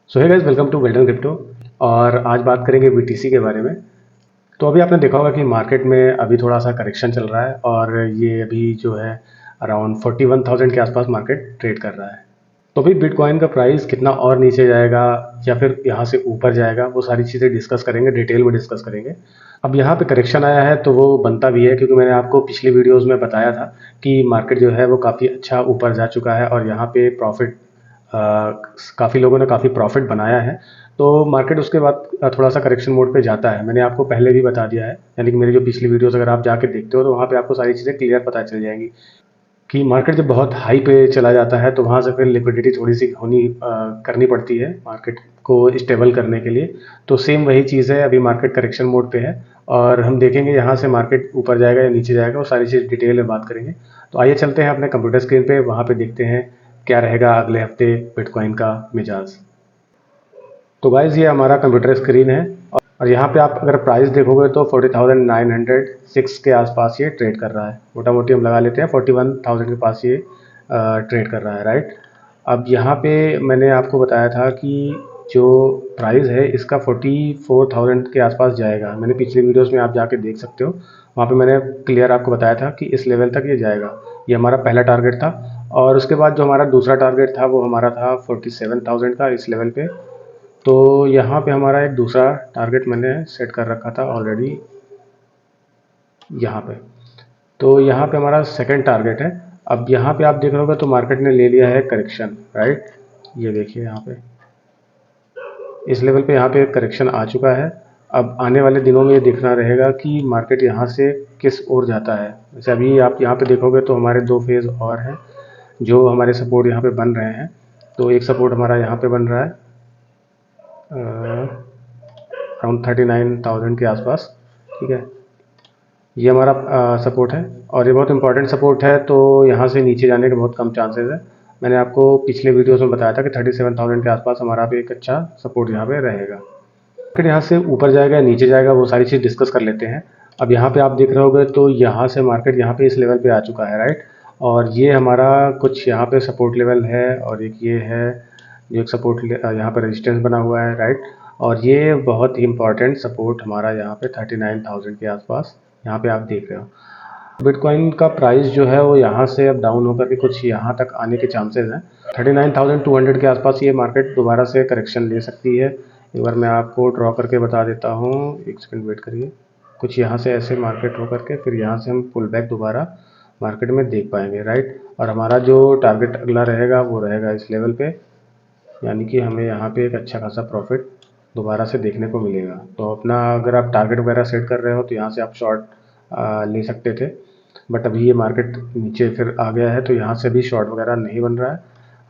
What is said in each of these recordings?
So hey guys, welcome to Weldon Crypto. और आज बात करेंगे बीटीसी के बारे में। तो अभी आपने देखा होगा कि मार्केट में अभी थोड़ा सा करेक्शन चल रहा है और ये अभी जो है अराउंड 41,000 के आसपास मार्केट ट्रेड कर रहा है। तो अभी बिटकॉइन का प्राइस कितना और नीचे जाएगा या फिर यहाँ से ऊपर जाएगा, वो सारी चीज़ें डिस्कस करेंगे, डिटेल में डिस्कस करेंगे। अब यहाँ पे करेक्शन आया है तो वो बनता भी है, क्योंकि मैंने आपको पिछली वीडियोस में बताया था कि मार्केट जो है वो काफ़ी अच्छा ऊपर जा चुका है और यहाँ पे प्रॉफिट, काफ़ी लोगों ने काफ़ी प्रॉफिट बनाया है। तो मार्केट उसके बाद थोड़ा सा करेक्शन मोड पे जाता है। मैंने आपको पहले भी बता दिया है, यानी कि मेरी जो पिछली वीडियोस अगर आप जाके देखते हो तो वहाँ पे आपको सारी चीज़ें क्लियर पता चल जाएंगी कि मार्केट जब बहुत हाई पे चला जाता है तो वहाँ से फिर लिक्विडिटी थोड़ी सी करनी पड़ती है मार्केट को स्टेबल करने के लिए। तो सेम वही चीज़ है, अभी मार्केट करेक्शन मोड पे है और हम देखेंगे यहाँ से मार्केट ऊपर जाएगा या नीचे जाएगा, वो सारी चीज़ डिटेल में बात करेंगे। तो आइए चलते हैं अपने कंप्यूटर स्क्रीन पे, वहाँ पे देखते हैं क्या रहेगा अगले हफ्ते बिटकॉइन का मिजाज। तो गाइज, ये हमारा कंप्यूटर स्क्रीन है और यहाँ पे आप अगर प्राइस देखोगे तो 40,906 के आसपास ये ट्रेड कर रहा है। मोटा मोटी हम लगा लेते हैं 41,000 के पास ये ट्रेड कर रहा है, राइट। अब यहाँ पे मैंने आपको बताया था कि जो प्राइस है इसका 44,000 के आसपास जाएगा। मैंने पिछले वीडियोस में आप जाके देख सकते हो, वहाँ पे मैंने क्लियर आपको बताया था कि इस लेवल तक ये जाएगा। ये हमारा पहला टारगेट था और उसके बाद जो हमारा दूसरा टारगेट था वो हमारा था 47,000 का इस लेवल पे। तो यहाँ पे हमारा एक दूसरा टारगेट मैंने सेट कर रखा था ऑलरेडी यहाँ पे। तो यहाँ पे हमारा सेकंड टारगेट है। अब यहाँ पे आप देख रहे होगे तो मार्केट ने ले लिया है करेक्शन, राइट। ये देखिए यहाँ पे इस लेवल पे यहाँ पे करेक्शन आ चुका है। अब आने वाले दिनों में ये देखना रहेगा कि मार्केट यहाँ से किस ओर जाता है। जैसे अभी आप यहाँ पे देखोगे तो हमारे दो फेज़ और हैं जो हमारे सपोर्ट यहाँ पे बन रहे हैं। तो एक सपोर्ट हमारा यहाँ पे बन रहा है अराउंड 39,000 के आसपास, ठीक है। ये हमारा सपोर्ट है और ये बहुत इंपॉर्टेंट सपोर्ट है, तो यहाँ से नीचे जाने के बहुत कम चांसेस है। मैंने आपको पिछले वीडियोस में बताया था कि 37,000 के आसपास हमारा भी एक अच्छा सपोर्ट यहाँ पे रहेगा। फिर यहाँ से ऊपर जाएगा या नीचे जाएगा, वो सारी चीज़ डिस्कस कर लेते हैं। अब यहाँ पे आप देख रहे होगे तो यहाँ से मार्केट यहाँ पे इस लेवल पे आ चुका है, राइट। और ये हमारा कुछ यहाँ पे सपोर्ट लेवल है और एक ये है जो एक सपोर्ट यहाँ पे रेजिस्टेंस बना हुआ है, राइट। और ये बहुत ही इंपॉर्टेंट सपोर्ट हमारा यहाँ पे 39,000 के आसपास यहाँ पे आप देख रहे हो। बिटकॉइन का प्राइस जो है वो यहाँ से अब डाउन होकर के कुछ यहाँ तक आने के चांसेस हैं। 39,200 के आसपास ये मार्केट दोबारा से करेक्शन ले सकती है। एक बार मैं आपको ड्रॉ करके बता देता हूँ, एक सेकंड वेट करिए। कुछ यहाँ से ऐसे मार्केट होकर के फिर यहाँ से हम पुल बैक दोबारा मार्केट में देख पाएंगे, राइट। और हमारा जो टारगेट अगला रहेगा वो रहेगा इस लेवल पे, यानी कि हमें यहाँ पे एक अच्छा खासा प्रॉफिट दोबारा से देखने को मिलेगा। तो अपना अगर आप टारगेट वगैरह सेट कर रहे हो तो यहाँ से आप शॉर्ट ले सकते थे, बट अभी ये मार्केट नीचे फिर आ गया है तो यहाँ से भी शॉर्ट वगैरह नहीं बन रहा है,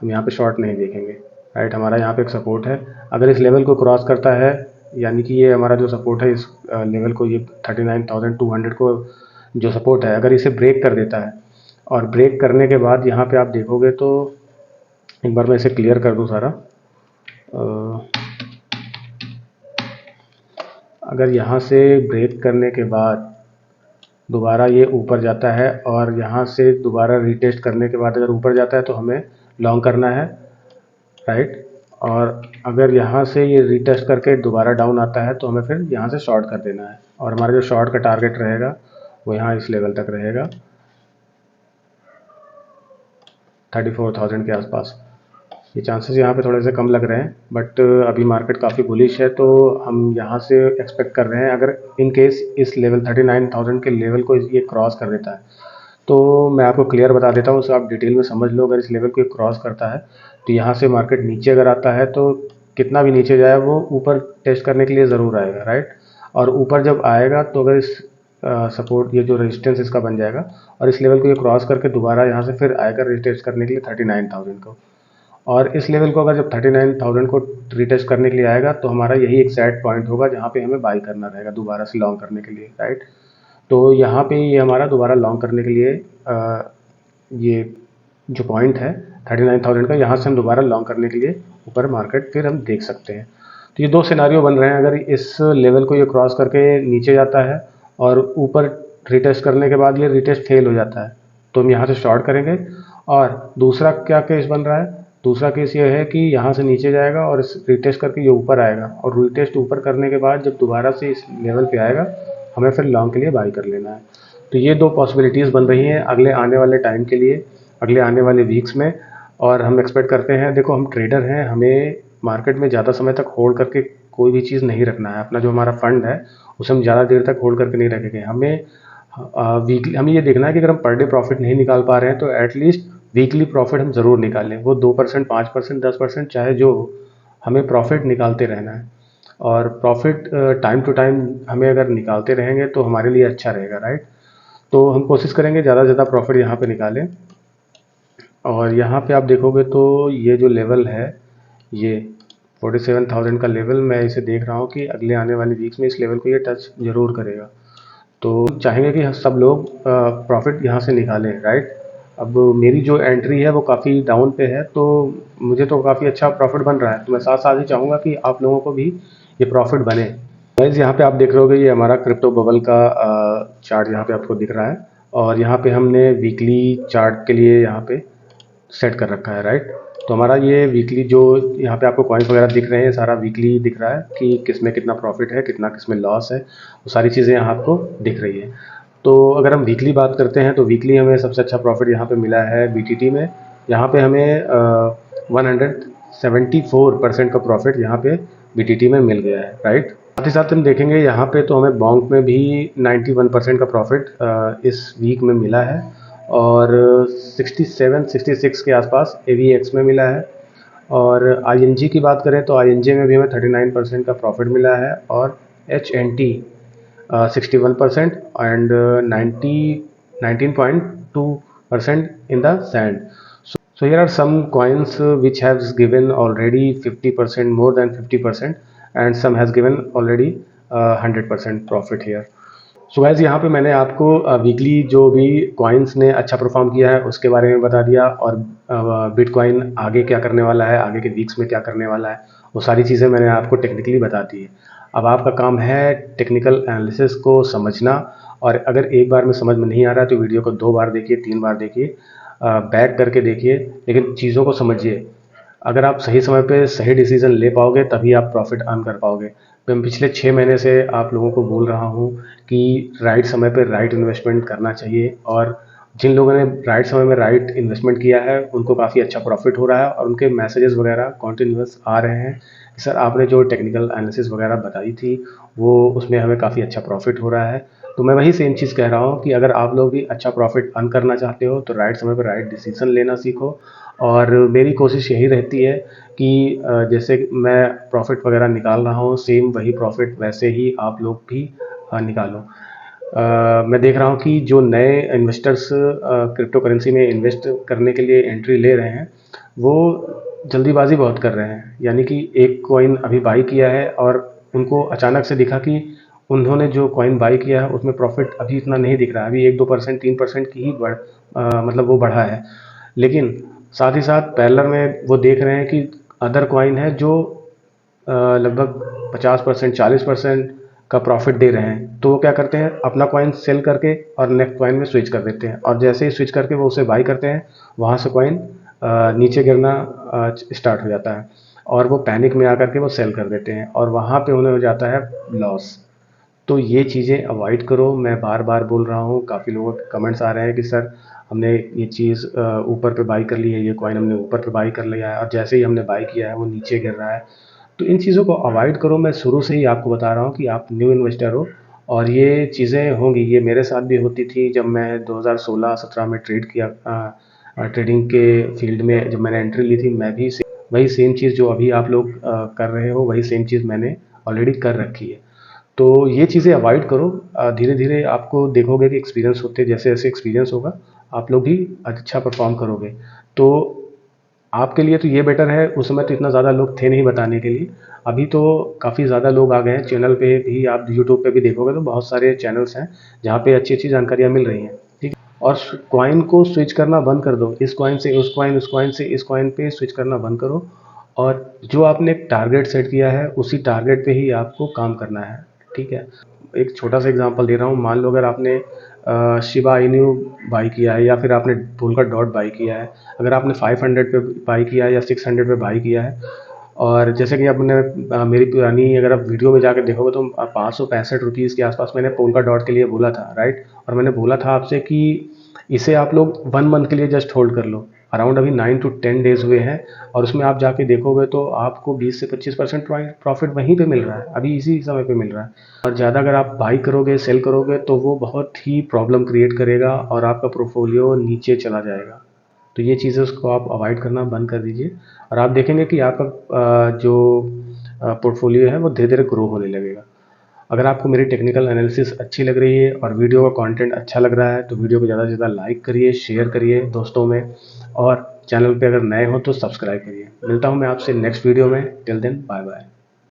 हम यहाँ पे शॉर्ट नहीं देखेंगे, राइट। हमारा यहाँ पे एक सपोर्ट है, अगर इस लेवल को क्रॉस करता है, यानी कि ये हमारा जो सपोर्ट है इस लेवल को, ये 39,200 को जो सपोर्ट है, अगर इसे ब्रेक कर देता है और ब्रेक करने के बाद यहाँ पे आप देखोगे तो एक बार मैं इसे क्लियर कर दूँ सारा। अगर यहाँ से ब्रेक करने के बाद दोबारा ये ऊपर जाता है और यहाँ से दोबारा रीटेस्ट करने के बाद अगर ऊपर जाता है तो हमें लॉन्ग करना है, राइट। और अगर यहाँ से ये रीटेस्ट करके दोबारा डाउन आता है तो हमें फिर यहाँ से शॉर्ट कर देना है और हमारा जो शॉर्ट का टारगेट रहेगा वो यहाँ इस लेवल तक रहेगा 34,000 के आसपास। ये चांसेस यहाँ पे थोड़े से कम लग रहे हैं, बट अभी मार्केट काफ़ी बुलिश है तो हम यहाँ से एक्सपेक्ट कर रहे हैं अगर इन केस इस लेवल 39,000 के लेवल को ये क्रॉस कर देता है तो मैं आपको क्लियर बता देता हूँ, उसे आप डिटेल में समझ लो। अगर इस लेवल को क्रॉस करता है तो यहाँ से मार्केट नीचे अगर आता है तो कितना भी नीचे जाए वो ऊपर टेस्ट करने के लिए ज़रूर आएगा, राइट। और ऊपर जब आएगा तो अगर इस सपोर्ट, ये जो रेजिस्टेंस इसका बन जाएगा और इस लेवल को ये क्रॉस करके दोबारा यहाँ से फिर आएगा रिटेस्ट करने के लिए 39,000 को। और इस लेवल को अगर जब 39,000 को रिटेस्ट करने के लिए आएगा तो हमारा यही एक सेट पॉइंट होगा जहाँ पे हमें बाई करना रहेगा दोबारा से लॉन्ग करने के लिए, राइट। तो यहाँ पे ये हमारा दोबारा लॉन्ग करने के लिए ये जो पॉइंट है 39,000 का, यहाँ से हम दोबारा लॉन्ग करने के लिए ऊपर मार्केट फिर हम देख सकते हैं। तो ये दो सिनारियो बन रहे हैं, अगर इस लेवल को ये क्रॉस करके नीचे जाता है और ऊपर रिटेस्ट करने के बाद ये रिटेस्ट फेल हो जाता है तो हम यहाँ से शॉर्ट करेंगे। और दूसरा क्या केस बन रहा है, दूसरा केस ये है कि यहाँ से नीचे जाएगा और इस रीटेस्ट करके ये ऊपर आएगा, और रीटेस्ट ऊपर करने के बाद जब दोबारा से इस लेवल पे आएगा हमें फिर लॉन्ग के लिए बाई कर लेना है। तो ये दो पॉसिबिलिटीज़ बन रही हैं अगले आने वाले टाइम के लिए, अगले आने वाले वीक्स में। और हम एक्सपेक्ट करते हैं, देखो हम ट्रेडर हैं, हमें मार्केट में ज़्यादा समय तक होल्ड करके कोई भी चीज़ नहीं रखना है। अपना जो हमारा फंड है उसे हम ज़्यादा देर तक होल्ड करके नहीं रखेंगे। हमें वीकली हमें ये देखना है कि अगर हम पर डे प्रॉफिट नहीं निकाल पा रहे हैं तो एटलीस्ट वीकली प्रॉफिट हम ज़रूर निकालें। वो 2%, 5%, 10% चाहे जो हो, हमें प्रॉफिट निकालते रहना है। और प्रॉफिट टाइम टू टाइम हमें अगर निकालते रहेंगे तो हमारे लिए अच्छा रहेगा, राइट। तो हम कोशिश करेंगे ज़्यादा से ज़्यादा प्रॉफिट यहाँ पे निकालें। और यहाँ पे आप देखोगे तो ये जो लेवल है, ये 47,000 का लेवल, मैं इसे देख रहा हूँ कि अगले आने वाले वीक्स में इस लेवल को ये टच ज़रूर करेगा। तो चाहेंगे कि सब लोग प्रॉफिट यहाँ से निकालें, राइट। अब मेरी जो एंट्री है वो काफ़ी डाउन पे है, तो मुझे तो काफ़ी अच्छा प्रॉफिट बन रहा है, तो मैं साथ साथ ही चाहूँगा कि आप लोगों को भी ये प्रॉफिट बने। गाइस यहाँ पे आप देख रहे होगे ये हमारा क्रिप्टो बबल का चार्ट यहाँ पे आपको दिख रहा है, और यहाँ पे हमने वीकली चार्ट के लिए यहाँ पे सेट कर रखा है, राइट। तो हमारा ये वीकली जो यहाँ पे आपको कॉइन्स वगैरह दिख रहे हैं, सारा वीकली दिख रहा है कि किस में कितना प्रॉफिट है, कितना किस में लॉस है, वो सारी चीज़ें यहाँ आपको दिख रही है। तो अगर हम वीकली बात करते हैं तो वीकली हमें सबसे अच्छा प्रॉफिट यहाँ पे मिला है BTT में। यहाँ पे हमें 174% का प्रॉफिट यहाँ पे BTT में मिल गया है, राइट। साथ ही साथ हम देखेंगे यहाँ पे तो हमें बॉन्क में भी 91% का प्रॉफिट इस वीक में मिला है, और 67-66 के आसपास AVX में मिला है। और ING की बात करें तो ING में भी हमें 39% का प्रॉफिट मिला है, और HNT 61% and 19.2% in the sand. So here are some coins which has given already 50%, more than 50%, and some has given already 100% profit here. So guys यहाँ पे मैंने आपको वीकली जो भी कॉइन्स ने अच्छा परफॉर्म किया है उसके बारे में बता दिया, और बिटकॉइन आगे क्या करने वाला है, आगे के वीक्स में क्या करने वाला है, वो सारी चीज़ें मैंने आपको टेक्निकली बता दी है। अब आपका काम है टेक्निकल एनालिसिस को समझना, और अगर एक बार में समझ में नहीं आ रहा है तो वीडियो को 2 बार देखिए, 3 बार देखिए, बैक करके देखिए, लेकिन चीज़ों को समझिए। अगर आप सही समय पे सही डिसीजन ले पाओगे तभी आप प्रॉफिट अर्न कर पाओगे। मैं पिछले 6 महीने से आप लोगों को बोल रहा हूँ कि राइट समय पे राइट इन्वेस्टमेंट करना चाहिए, और जिन लोगों ने राइट समय में राइट इन्वेस्टमेंट किया है उनको काफ़ी अच्छा प्रॉफिट हो रहा है, और उनके मैसेजेस वगैरह कॉन्टीन्यूअस आ रहे हैं कि सर आपने जो टेक्निकल एनालिसिस वगैरह बताई थी वो उसमें हमें काफ़ी अच्छा प्रॉफिट हो रहा है। तो मैं वही सेम चीज़ कह रहा हूँ कि अगर आप लोग भी अच्छा प्रॉफिट अर्न करना चाहते हो तो राइट समय पर राइट डिसीजन लेना सीखो। और मेरी कोशिश यही रहती है कि जैसे मैं प्रॉफिट वगैरह निकाल रहा हूँ, सेम वही प्रॉफिट वैसे ही आप लोग भी निकालो। मैं देख रहा हूँ कि जो नए इन्वेस्टर्स क्रिप्टो करेंसी में इन्वेस्ट करने के लिए एंट्री ले रहे हैं वो जल्दीबाजी बहुत कर रहे हैं। यानी कि एक कॉइन अभी बाई किया है और उनको अचानक से दिखा कि उन्होंने जो कॉइन बाई किया है उसमें प्रॉफिट अभी इतना नहीं दिख रहा है, अभी 1-2%, 3% की ही मतलब वो बढ़ा है। लेकिन साथ ही साथ पैरेलल में वो देख रहे हैं कि अदर कॉइन है जो लगभग 50%, 40% का प्रॉफिट दे रहे हैं, तो वो क्या करते हैं अपना कॉइन सेल करके और नेक्स्ट कॉइन में स्विच कर देते हैं, और जैसे ही स्विच करके वो उसे बाई करते हैं वहाँ से कॉइन नीचे गिरना स्टार्ट हो जाता है, और वो पैनिक में आकर के वो सेल कर देते हैं, और वहाँ पे उन्हें हो जाता है लॉस। तो ये चीज़ें अवॉइड करो। मैं बार बार बोल रहा हूँ, काफ़ी लोगों के कमेंट्स आ रहे हैं कि सर हमने ये चीज़ ऊपर पे बाई कर ली है, ये कॉइन हमने ऊपर पे बाई कर लिया है और जैसे ही हमने बाई किया है वो नीचे गिर रहा है। तो इन चीज़ों को अवॉइड करो। मैं शुरू से ही आपको बता रहा हूँ कि आप न्यू इन्वेस्टर हो और ये चीज़ें होंगी। ये मेरे साथ भी होती थी जब मैं 2016-17 में ट्रेड किया, ट्रेडिंग के फील्ड में जब मैंने एंट्री ली थी, मैं भी वही सेम चीज़ जो अभी आप लोग कर रहे हो वही सेम चीज़ मैंने ऑलरेडी कर रखी है। तो ये चीज़ें अवॉइड करो। धीरे धीरे आपको देखोगे कि एक्सपीरियंस होते जैसे जैसे एक्सपीरियंस होगा आप लोग भी अच्छा परफॉर्म करोगे। तो आपके लिए तो ये बेटर है, उस समय तो इतना ज़्यादा लोग थे नहीं बताने के लिए। अभी तो काफ़ी ज़्यादा लोग आ गए हैं। चैनल पे भी आप यूट्यूब पे भी देखोगे तो बहुत सारे चैनल्स हैं जहाँ पे अच्छी अच्छी जानकारियाँ मिल रही हैं, ठीक है। और कॉइन को स्विच करना बंद कर दो, इस कॉइन से उस कॉइन, उस कॉइन से इस कॉइन पे स्विच करना बंद करो, और जो आपने एक टारगेट सेट किया है उसी टारगेट पे ही आपको काम करना है, ठीक है। एक छोटा सा एग्जांपल दे रहा हूँ। मान लो अगर आपने शिबा इनू बाई किया है या फिर आपने पोलका डॉट बाई किया है, अगर आपने 500 पे बाई किया है या 600 पे बाई किया है, और जैसे कि आपने मेरी पुरानी अगर आप वीडियो में जाकर देखोगे तो 565 रुपीज़ के आसपास मैंने पोलका डॉट के लिए बोला था, राइट। और मैंने बोला था आपसे कि इसे आप लोग 1 मंथ के लिए जस्ट होल्ड कर लो। अराउंड अभी 9 to 10 डेज़ हुए हैं और उसमें आप जाके देखोगे तो आपको 20 से 25% प्रॉफिट वहीं पे मिल रहा है, अभी इसी समय पे मिल रहा है। और ज़्यादा अगर आप बाई करोगे, सेल करोगे तो वो बहुत ही प्रॉब्लम क्रिएट करेगा और आपका पोर्टफोलियो नीचे चला जाएगा। तो ये चीज़ें उसको आप अवॉइड करना बंद कर दीजिए और आप देखेंगे कि आपका जो पोर्टफोलियो है वो धीरे धीरे ग्रो होने लगेगा। अगर आपको मेरी टेक्निकल एनालिसिस अच्छी लग रही है और वीडियो का कंटेंट अच्छा लग रहा है तो वीडियो को ज़्यादा से ज़्यादा लाइक करिए, शेयर करिए दोस्तों में, और चैनल पे अगर नए हो तो सब्सक्राइब करिए। मिलता हूँ मैं आपसे नेक्स्ट वीडियो में। Till then bye bye.